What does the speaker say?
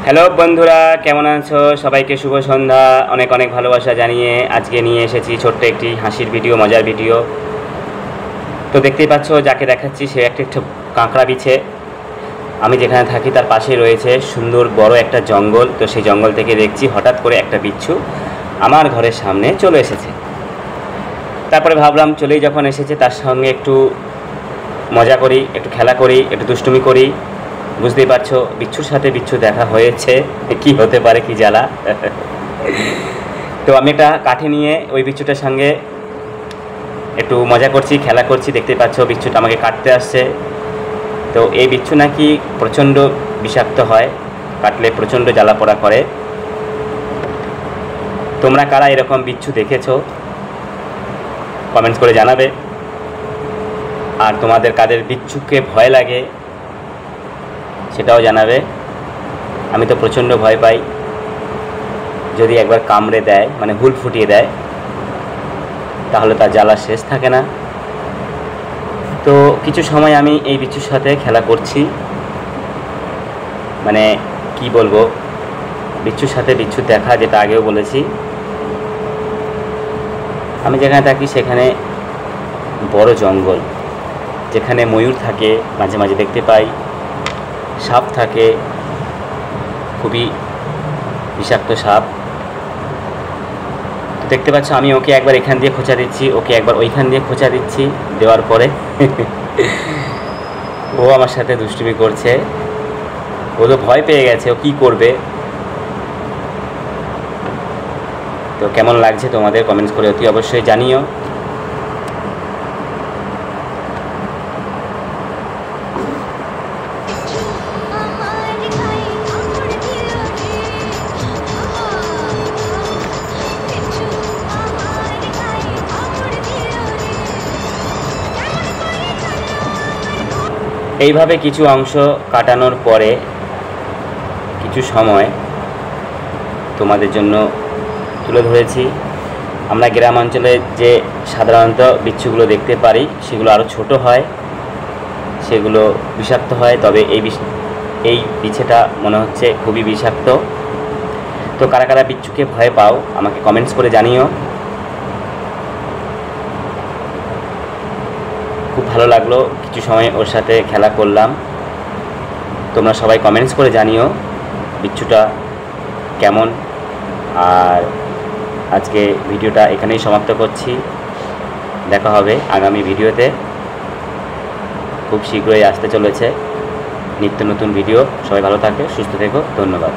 Hello বন্ধুরা, কেমন আছো? সবাইকে শুভ সন্ধ্যা। অনেক অনেক ভালোবাসা জানিয়ে আজকে নিয়ে এসেছি ছোট্ট একটি হাসির ভিডিও, মজার ভিডিও। তো দেখতেই পাচ্ছ, যাকে দেখাচ্ছি সে একটা কাঁকড়া বিছে। আমি যেখানে থাকি তার পাশে রয়েছে সুন্দর বড় একটা জঙ্গল। তো সেই জঙ্গল থেকে দেখছি হঠাৎ করে একটা বিচ্ছু আমার ঘরের সামনে চলে এসেছে। তারপরে ভাবলাম, চলেই যখন এসেছে তার সঙ্গে একটু মজা করি, একটু খেলা করি, একটু দুষ্টুমি করি। বুঝতেই পারছো, বিচ্ছুর সাথে বিচ্ছু দেখা হয়েছে, কি হতে পারে, কি জ্বালা। তো আমি একটা কাঠি নিয়ে ওই বিচ্ছুটার সঙ্গে একটু মজা করছি, খেলা করছি। দেখতেই পাচ্ছ বিচ্ছুটা আমাকে কাটতে আসছে। তো এই বিচ্ছু নাকি প্রচণ্ড বিষাক্ত হয়, কাটলে প্রচণ্ড জ্বালা পোড়া করে। তোমরা কারা এরকম বিচ্ছু দেখেছো কমেন্টস করে জানাবে। আর তোমাদের কাদের বিচ্ছুকে ভয় লাগে সেটাও জানাবে। আমি তো প্রচণ্ড ভয় পাই, যদি একবার কামড়ে দেয়, মানে হুল ফুটিয়ে দেয়, তাহলে তার জ্বালা শেষ থাকে না। তো কিছু সময় আমি এই বিচ্ছুর সাথে খেলা করছি, মানে কি বলবো, বিচ্ছুর সাথে বিচ্ছু দেখা, যেটা আগেও বলেছি। আমি যেখানে থাকি সেখানে বড় জঙ্গল, যেখানে ময়ূর থাকে, মাঝে মাঝে দেখতে পাই, সাপ থাকে, খুবই বিষাক্ত সাপ। দেখতে পাচ্ছ আমি ওকে একবার এখান দিয়ে খোঁচা দিচ্ছি, ওকে একবার ওইখান দিয়ে খোঁচা দিচ্ছি, দেওয়ার পরে ও আমার সাথে দুষ্টুমি করছে। ও তো ভয় পেয়ে গেছে, ও কী করবে। তো কেমন লাগছে তোমাদের কমেন্টস করে অতি অবশ্যই জানিও। এইভাবে কিছু অংশ কাটানোর পরে কিছু সময় তোমাদের জন্য তুলে ধরেছি। আমরা গ্রাম অঞ্চলে যে সাধারণত বিচ্ছুগুলো দেখতে পারি সেগুলো আরও ছোট হয়, সেগুলো বিষাক্ত হয়। তবে এই বিছেটা মনে হচ্ছে খুবই বিষাক্ত। তো কারা কারা বিচ্ছুকে ভয় পাও আমাকে কমেন্টস করে জানিও। খুব ভালো লাগলো, কিছু সময় ওর সাথে খেলা করলাম। তোমরা সবাই কমেন্টস করে জানিও বিচ্ছুটা কেমন। আর আজকে ভিডিওটা এখানেই সমাপ্ত করছি। দেখা হবে আগামী ভিডিওতে, খুব শীঘ্রই আসতে চলেছে নিত্য নতুন ভিডিও। সবাই ভালো থাকে, সুস্থ থেকো, ধন্যবাদ।